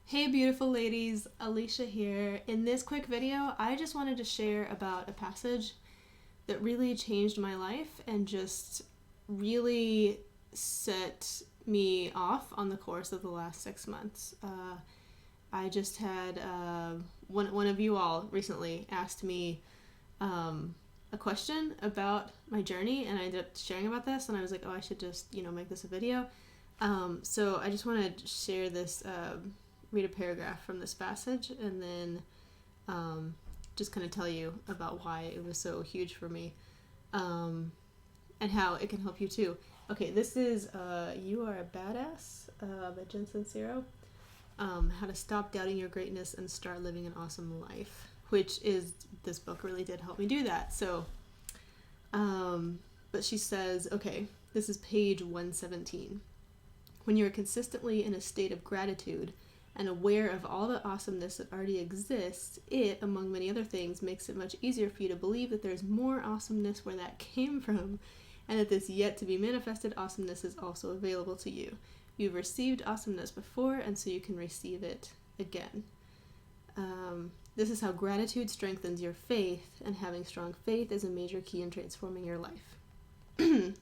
Hey beautiful ladies, Alicia here. In this quick video, I just wanted to share about a passage that really changed my life and just really set me off on the course of the last 6 months. I just had one of you all recently asked me a question about my journey, and I ended up sharing about this, and I was like, oh, I should just, make this a video. So I just want to share this, read a paragraph from this passage, and then just kind of tell you about why it was so huge for me, and how it can help you too. Okay, this is You Are a Badass by Jen Sincero. How to Stop Doubting Your Greatness and Start Living an Awesome Life, which is, this book really did help me do that. So, but she says, okay, this is page 117. When you're consistently in a state of gratitude and aware of all the awesomeness that already exists, it, among many other things, makes it much easier for you to believe that there's more awesomeness where that came from, and that this yet to be manifested awesomeness is also available to you. You've received awesomeness before, and so you can receive it again. This is how gratitude strengthens your faith, and having strong faith is a major key in transforming your life.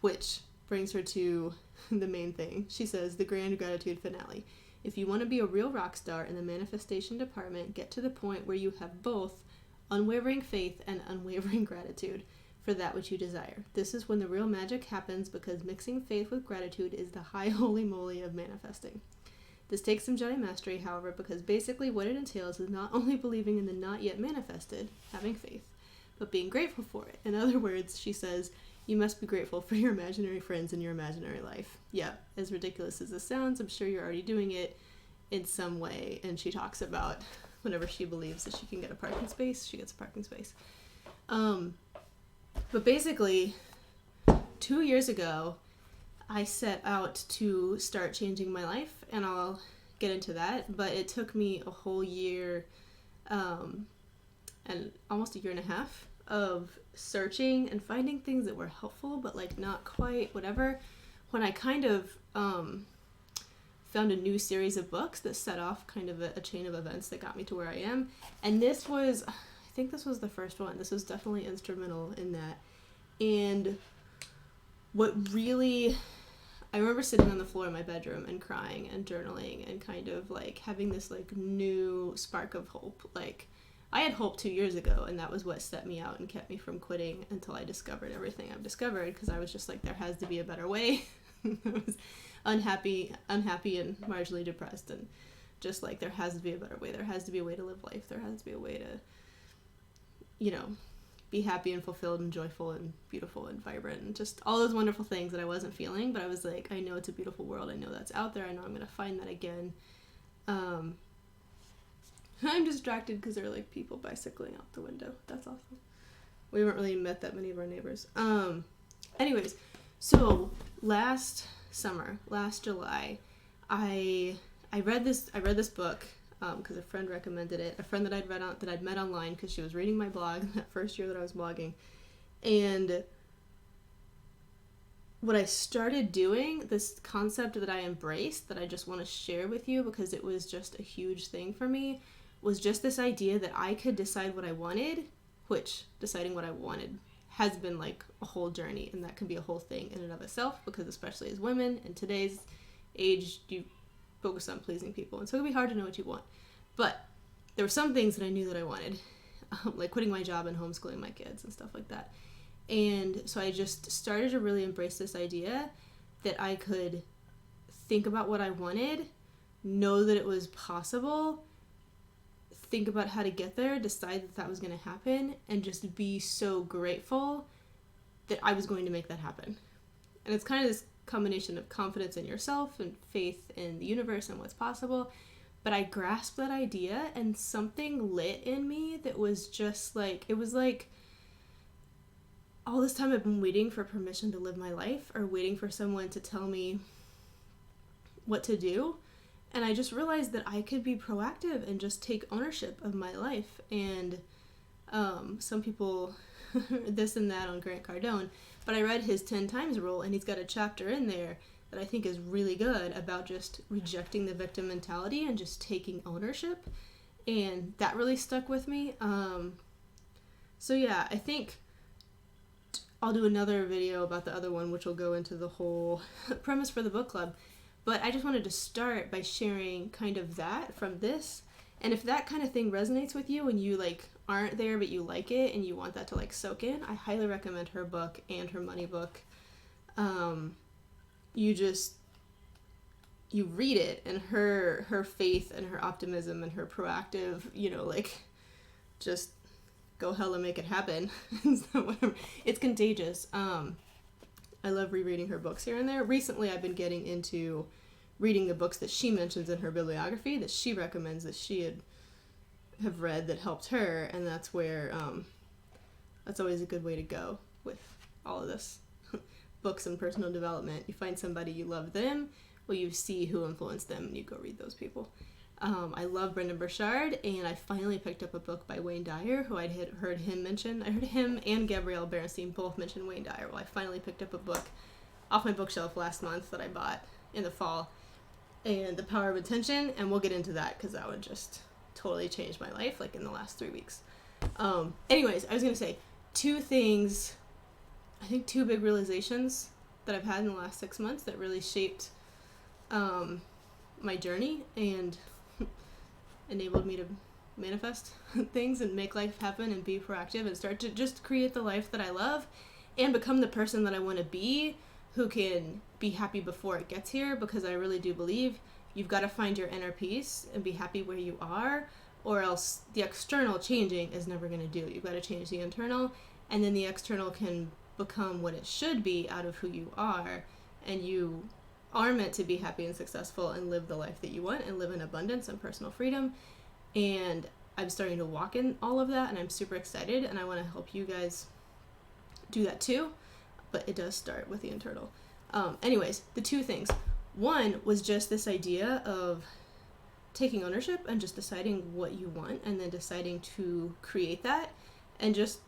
Which brings her to the main thing. She says, the grand gratitude finale. If you want to be a real rock star in the manifestation department, get to the point where you have both unwavering faith and unwavering gratitude for that which you desire. This is when the real magic happens, because mixing faith with gratitude is the high holy moly of manifesting. This takes some Jedi mastery, however, because basically what it entails is not only believing in the not yet manifested, having faith, but being grateful for it. In other words, she says, you must be grateful for your imaginary friends in your imaginary life. Yeah, as ridiculous as this sounds, I'm sure you're already doing it in some way. And she talks about whenever she believes that she can get a parking space, she gets a parking space. But basically, 2 years ago, I set out to start changing my life, and I'll get into that. But it took me a whole year, and almost a year and a half of searching and finding things that were helpful, but like not quite whatever, when I kind of found a new series of books that set off kind of a chain of events that got me to where I am. And I think this was the first one. This was definitely instrumental in that. And what really, I remember sitting on the floor in my bedroom and crying and journaling and kind of like having this like new spark of hope. Like, I had hope 2 years ago, and that was what set me out and kept me from quitting until I discovered everything I've discovered, because I was just like, there has to be a better way. I was unhappy and marginally depressed, and just like, there has to be a better way. There has to be a way to live life. There has to be a way to, be happy and fulfilled and joyful and beautiful and vibrant and just all those wonderful things that I wasn't feeling. But I was like, I know it's a beautiful world. I know that's out there. I know I'm going to find that again. I'm distracted because there are like people bicycling out the window. That's awesome. We haven't really met that many of our neighbors. Anyways, so last July, I read this book because a friend recommended it. A friend that I'd met online because she was reading my blog that first year that I was blogging, and what I started doing, this concept that I embraced, that I just want to share with you because it was just a huge thing for me, was just this idea that I could decide what I wanted, which deciding what I wanted has been like a whole journey, and that can be a whole thing in and of itself, because especially as women in today's age, you focus on pleasing people, and so it can be hard to know what you want. But there were some things that I knew that I wanted, like quitting my job and homeschooling my kids and stuff like that. And so I just started to really embrace this idea that I could think about what I wanted, know that it was possible, think about how to get there, decide that was going to happen, and just be so grateful that I was going to make that happen. And it's kind of this combination of confidence in yourself and faith in the universe and what's possible. But I grasped that idea, and something lit in me that was just like, it was like, all this time I've been waiting for permission to live my life, or waiting for someone to tell me what to do. And I just realized that I could be proactive and just take ownership of my life. And some people, this and that on Grant Cardone, but I read his 10 times rule, and he's got a chapter in there that I think is really good about just rejecting the victim mentality and just taking ownership. And that really stuck with me. So yeah, I think I'll do another video about the other one, which will go into the whole premise for the book club. But I just wanted to start by sharing kind of that from this. And if that kind of thing resonates with you and you like aren't there but you like it and you want that to like soak in, I highly recommend her book and her money book. You read it, and her faith and her optimism and her proactive, like just go hell and make it happen. It's contagious. I love rereading her books here and there. Recently I've been getting into reading the books that she mentions in her bibliography that she recommends that she have read that helped her, and that's where that's always a good way to go with all of this. Books and personal development. You find somebody, you love them, well, you see who influenced them, and you go read those people. I love Brendan Burchard, and I finally picked up a book by Wayne Dyer, who I'd heard him mention. I heard him and Gabrielle Berenstein both mention Wayne Dyer. Well, I finally picked up a book off my bookshelf last month that I bought in the fall, and The Power of Intention, and we'll get into that because that would just totally change my life, like in the last 3 weeks. Anyways, I was going to say two things, I think two big realizations that I've had in the last 6 months that really shaped my journey and enabled me to manifest things and make life happen and be proactive and start to just create the life that I love and become the person that I want to be, who can be happy before it gets here, because I really do believe you've got to find your inner peace and be happy where you are, or else the external changing is never going to do. You've got to change the internal, and then the external can become what it should be out of who you are, and you are meant to be happy and successful and live the life that you want and live in abundance and personal freedom. And I'm starting to walk in all of that, and I'm super excited, and I want to help you guys do that too, but it does start with the internal. Anyways, the two things. One was just this idea of taking ownership and just deciding what you want and then deciding to create that, and just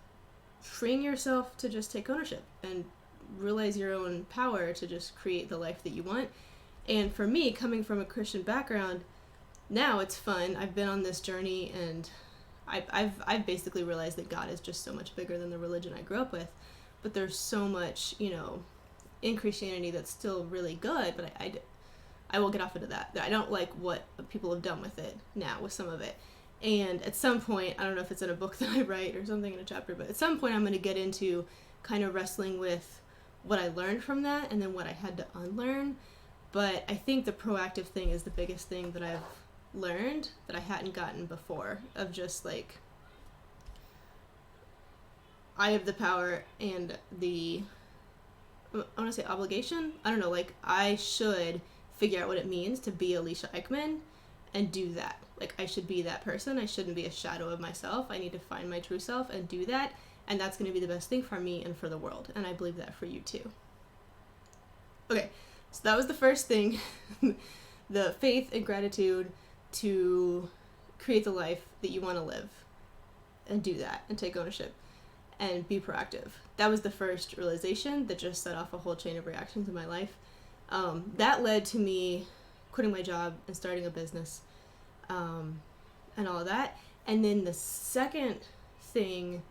freeing yourself to just take ownership and realize your own power to just create the life that you want. And for me, coming from a Christian background, now it's fun. I've been on this journey, and I've basically realized that God is just so much bigger than the religion I grew up with. But there's so much, in Christianity that's still really good, but I will get off into that. I don't like what people have done with it now, with some of it. And at some point, I don't know if it's in a book that I write or something in a chapter, but at some point I'm going to get into kind of wrestling with what I learned from that and then what I had to unlearn. But I think the proactive thing is the biggest thing that I've learned that I hadn't gotten before, of just like, I have the power and I want to say obligation? I don't know, like I should figure out what it means to be Alicia Eichmann and do that. Like I should be that person. I shouldn't be a shadow of myself. I need to find my true self and do that. And that's going to be the best thing for me and for the world. And I believe that for you too. Okay, so that was the first thing. The faith and gratitude to create the life that you want to live and do that and take ownership and be proactive. That was the first realization that just set off a whole chain of reactions in my life. That led to me quitting my job and starting a business, and all of that. And then the second thing,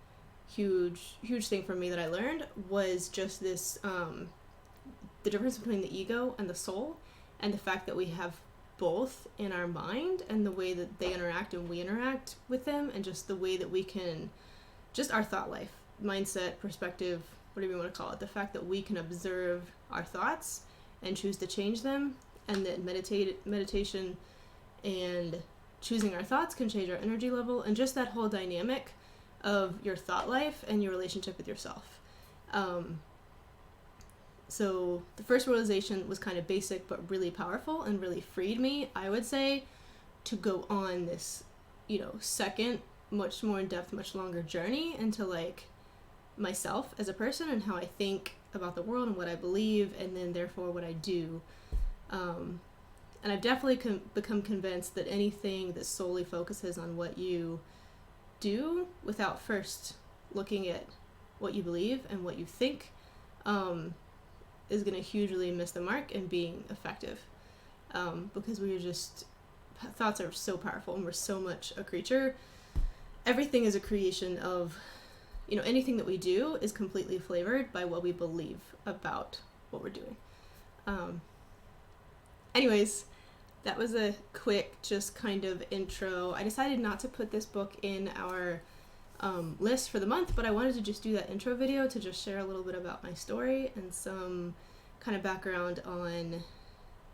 huge thing for me that I learned was just this, the difference between the ego and the soul, and the fact that we have both in our mind, and the way that they interact and we interact with them, and just the way that we can, just our thought life, mindset, perspective, whatever you want to call it, the fact that we can observe our thoughts and choose to change them, and that meditation and choosing our thoughts can change our energy level, and just that whole dynamic of your thought life and your relationship with yourself. So the first realization was kind of basic but really powerful and really freed me, I would say, to go on this, second, much more in-depth, much longer journey into like myself as a person and how I think about the world and what I believe, and then therefore what I do. And I've definitely become convinced that anything that solely focuses on what you do without first looking at what you believe and what you think, is going to hugely miss the mark in being effective, because thoughts are so powerful, and we're so much a creature. Everything is a creation of, anything that we do is completely flavored by what we believe about what we're doing. Anyways, that was a quick, just kind of intro. I decided not to put this book in our list for the month, but I wanted to just do that intro video to just share a little bit about my story and some kind of background on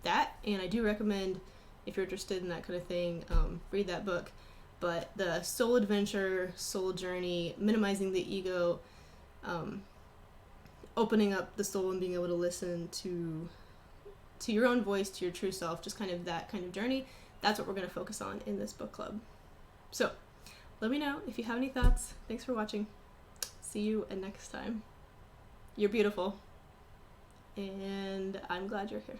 that. And I do recommend, if you're interested in that kind of thing, read that book. But the soul adventure, soul journey, minimizing the ego, opening up the soul and being able to listen to your own voice, to your true self, just kind of that kind of journey, that's what we're going to focus on in this book club. So let me know if you have any thoughts. Thanks for watching. See you next time. You're beautiful, and I'm glad you're here.